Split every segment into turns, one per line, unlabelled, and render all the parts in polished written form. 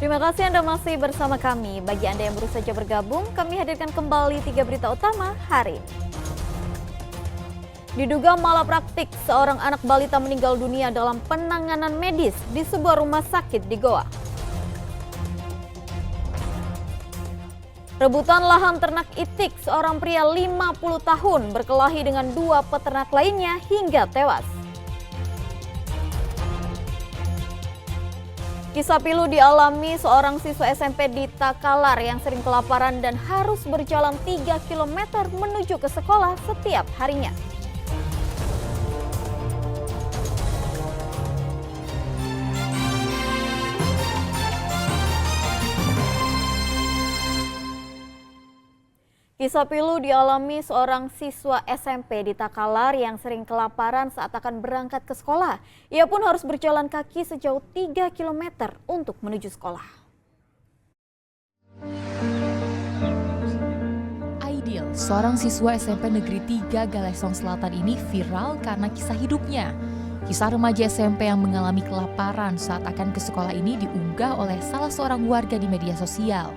Terima kasih Anda masih bersama kami. Bagi Anda yang baru saja bergabung, kami hadirkan kembali 3 berita utama hari ini. Diduga malapraktik, seorang anak balita meninggal dunia dalam penanganan medis di sebuah rumah sakit di Goa. Rebutan lahan ternak itik, seorang pria 50 tahun berkelahi dengan 2 peternak lainnya hingga tewas. Kisah pilu dialami seorang siswa SMP di Takalar yang sering kelaparan dan harus berjalan 3 km menuju ke sekolah setiap harinya. Kisah pilu dialami seorang siswa SMP di Takalar yang sering kelaparan saat akan berangkat ke sekolah. Ia pun harus berjalan kaki sejauh 3 km untuk menuju sekolah.
Aidil, seorang siswa SMP Negeri 3 Galesong Selatan ini viral karena kisah hidupnya. Kisah remaja SMP yang mengalami kelaparan saat akan ke sekolah ini diunggah oleh salah seorang warga di media sosial.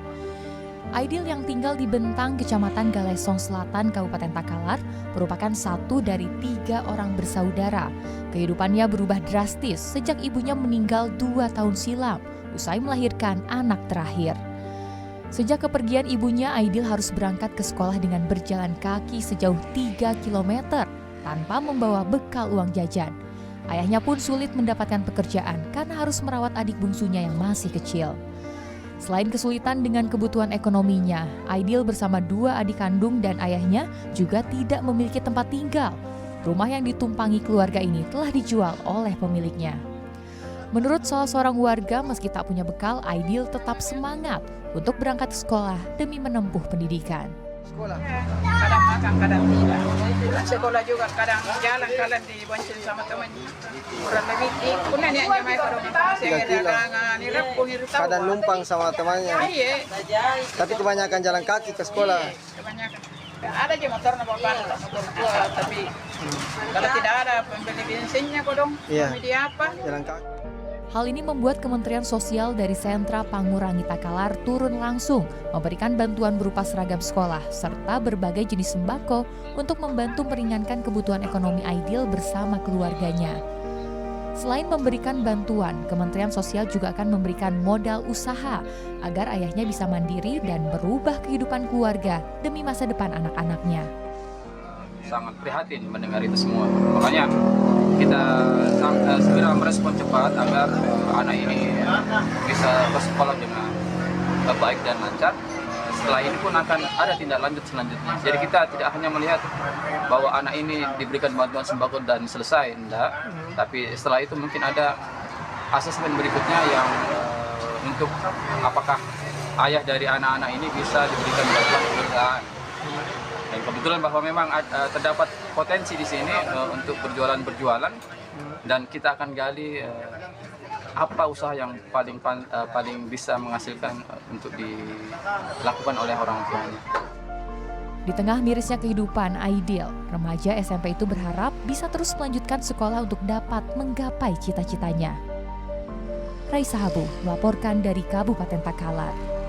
Aidil yang tinggal di Bentang, Kecamatan Galesong Selatan, Kabupaten Takalar, merupakan satu dari 3 orang bersaudara. Kehidupannya berubah drastis sejak ibunya meninggal 2 tahun silam, usai melahirkan anak terakhir. Sejak kepergian ibunya, Aidil harus berangkat ke sekolah dengan berjalan kaki sejauh 3 km tanpa membawa bekal uang jajan. Ayahnya pun sulit mendapatkan pekerjaan karena harus merawat adik bungsunya yang masih kecil. Selain kesulitan dengan kebutuhan ekonominya, Aidil bersama 2 adik kandung dan ayahnya juga tidak memiliki tempat tinggal. Rumah yang ditumpangi keluarga ini telah dijual oleh pemiliknya. Menurut salah seorang warga, meski tak punya bekal, Aidil tetap semangat untuk berangkat ke sekolah demi menempuh pendidikan.
Kadang makan, kadang tidak. Sekolah juga kadang jalan, kadang dibonceng sama teman. Kurang lebih, kunan ya jamai kalau
kadang numpang sama temannya.
Iya.
Tapi kebanyakan jalan kaki ke sekolah.
Kebanyakan. Ada aja motor motor tua, tapi kalau tidak ada pembeli bensinnya kok dong.
Iya.
Media apa?
Jalan kaki.
Hal ini membuat Kementerian Sosial dari Sentra Pangurangi Takalar turun langsung memberikan bantuan berupa seragam sekolah serta berbagai jenis sembako untuk membantu meringankan kebutuhan ekonomi Aidil bersama keluarganya. Selain memberikan bantuan, Kementerian Sosial juga akan memberikan modal usaha agar ayahnya bisa mandiri dan berubah kehidupan keluarga demi masa depan anak-anaknya.
Sangat prihatin mendengar itu semua. Makanya kita segera merespon cepat agar anak ini bisa ke sekolah dengan baik dan lancar. Setelah ini pun akan ada tindak lanjut selanjutnya. Jadi kita tidak hanya melihat bahwa anak ini diberikan bantuan sembako dan selesai, enggak. Tapi setelah itu mungkin ada asesmen berikutnya yang untuk apakah ayah dari anak-anak ini bisa diberikan bantuan pekerjaan. Dan kebetulan bahwa memang terdapat potensi di sini untuk berjualan dan kita akan gali apa usaha yang paling bisa menghasilkan untuk dilakukan oleh orang tuanya.
Di tengah mirisnya kehidupan Aidil, remaja SMP itu berharap bisa terus melanjutkan sekolah untuk dapat menggapai cita-citanya. Raisa Habu melaporkan dari Kabupaten Takalar.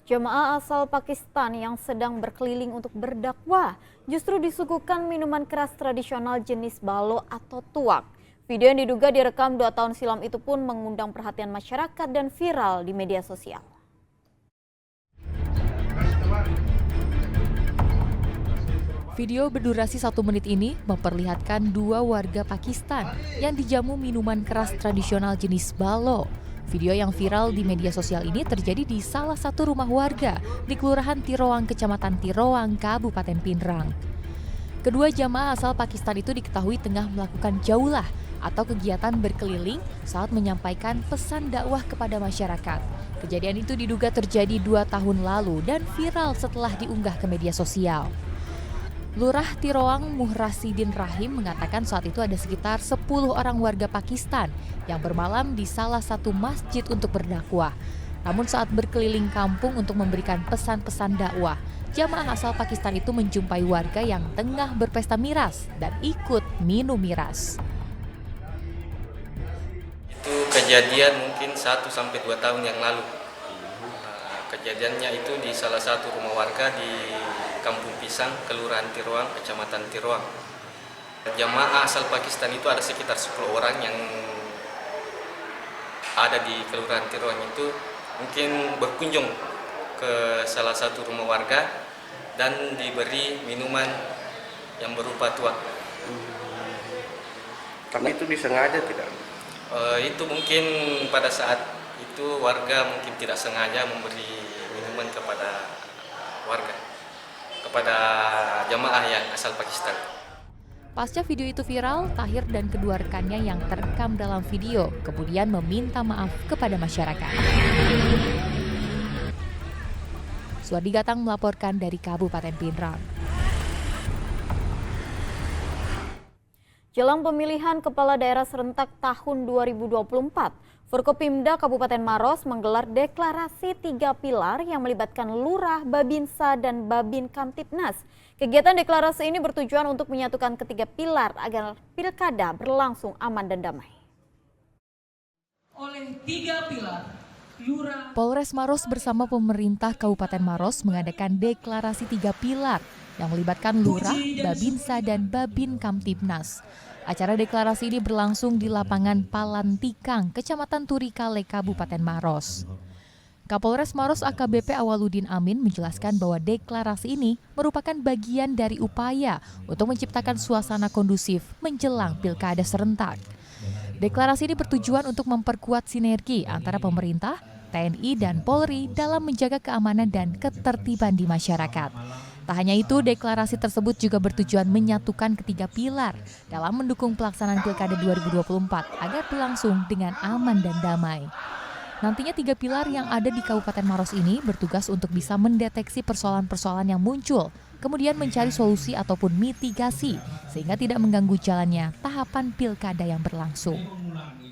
Jemaah asal Pakistan yang sedang berkeliling untuk berdakwah justru disuguhkan minuman keras tradisional jenis balo atau tuak. Video yang diduga direkam 2 tahun silam itu pun mengundang perhatian masyarakat dan viral di media sosial.
Video berdurasi 1 menit ini memperlihatkan 2 warga Pakistan yang dijamu minuman keras tradisional jenis balo. Video yang viral di media sosial ini terjadi di salah satu rumah warga di Kelurahan Tiroang, Kecamatan Tiroang, Kabupaten Pinrang. Kedua jamaah asal Pakistan itu diketahui tengah melakukan jaulah atau kegiatan berkeliling saat menyampaikan pesan dakwah kepada masyarakat. Kejadian itu diduga terjadi 2 tahun lalu dan viral setelah diunggah ke media sosial. Lurah Tiroang Muhrasidin Rahim mengatakan saat itu ada sekitar 10 orang warga Pakistan yang bermalam di salah satu masjid untuk berdakwah. Namun saat berkeliling kampung untuk memberikan pesan-pesan dakwah, jamaah asal Pakistan itu menjumpai warga yang tengah berpesta miras dan ikut minum miras.
Itu
kejadian mungkin 1 sampai 2 tahun yang lalu. Kejadiannya itu di salah satu rumah warga di Kampung Pisang, Kelurahan Tiruang, Kecamatan Tiruang. Jamaah asal Pakistan itu ada sekitar 10 orang yang ada di Kelurahan Tiruang itu mungkin berkunjung ke salah satu rumah warga dan diberi minuman yang berupa tuak.
Tapi itu disengaja tidak?
Itu mungkin pada saat itu warga mungkin tidak sengaja memberi minuman kepada warga, kepada jamaah yang asal Pakistan.
Pasca video itu viral, Tahir dan kedua rekannya yang terekam dalam video kemudian meminta maaf kepada masyarakat. Suwardi Gatang melaporkan dari Kabupaten Pindrang.
Jelang pemilihan Kepala Daerah Serentak tahun 2024, Forkopimda Kabupaten Maros menggelar deklarasi 3 pilar yang melibatkan Lurah, Babinsa, dan Babin Kamtibnas. Kegiatan deklarasi ini bertujuan untuk menyatukan ketiga pilar agar pilkada berlangsung aman dan damai.
Oleh 3 pilar, Lurah.
Polres Maros bersama pemerintah Kabupaten Maros mengadakan deklarasi 3 pilar yang melibatkan Lurah, Babinsa, dan Babin Kamtibnas. Acara deklarasi ini berlangsung di lapangan Palantikang, Kecamatan Turikale, Kabupaten Maros. Kapolres Maros AKBP Awaludin Amin menjelaskan bahwa deklarasi ini merupakan bagian dari upaya untuk menciptakan suasana kondusif menjelang pilkada serentak. Deklarasi ini bertujuan untuk memperkuat sinergi antara pemerintah, TNI, dan Polri dalam menjaga keamanan dan ketertiban di masyarakat. Tak hanya itu, deklarasi tersebut juga bertujuan menyatukan ketiga pilar dalam mendukung pelaksanaan Pilkada 2024 agar berlangsung dengan aman dan damai. Nantinya 3 pilar yang ada di Kabupaten Maros ini bertugas untuk bisa mendeteksi persoalan-persoalan yang muncul, kemudian mencari solusi ataupun mitigasi sehingga tidak mengganggu jalannya tahapan pilkada yang berlangsung.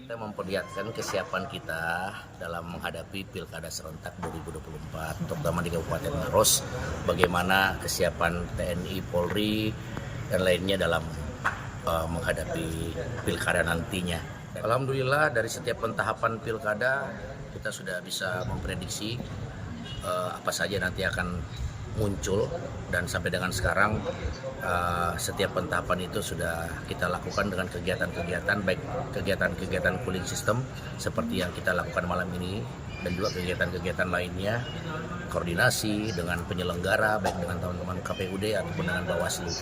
Kita memperlihatkan kesiapan kita dalam menghadapi Pilkada Serentak 2024, terutama di Kabupaten Maros, bagaimana kesiapan TNI, Polri, dan lainnya dalam menghadapi pilkada nantinya. Alhamdulillah dari setiap pentahapan pilkada kita sudah bisa memprediksi apa saja nanti akan muncul, dan sampai dengan sekarang setiap pentahapan itu sudah kita lakukan dengan kegiatan-kegiatan, baik kegiatan-kegiatan cooling system seperti yang kita lakukan malam ini dan juga kegiatan-kegiatan lainnya, koordinasi dengan penyelenggara baik dengan teman-teman KPUD ataupun dengan Bawaslu.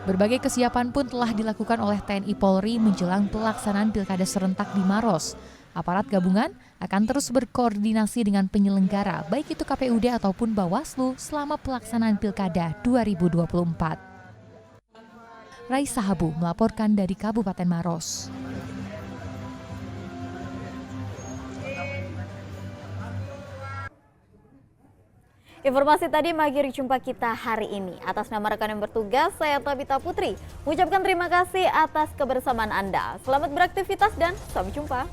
Berbagai kesiapan pun telah dilakukan oleh TNI Polri menjelang pelaksanaan Pilkada Serentak di Maros. Aparat gabungan akan terus berkoordinasi dengan penyelenggara, baik itu KPUD ataupun Bawaslu selama pelaksanaan Pilkada 2024. Raisa Habu melaporkan dari Kabupaten Maros.
Informasi tadi mengakhiri jumpa kita hari ini. Atas nama rekan yang bertugas, saya Tabita Putri mengucapkan terima kasih atas kebersamaan Anda. Selamat beraktivitas dan sampai jumpa.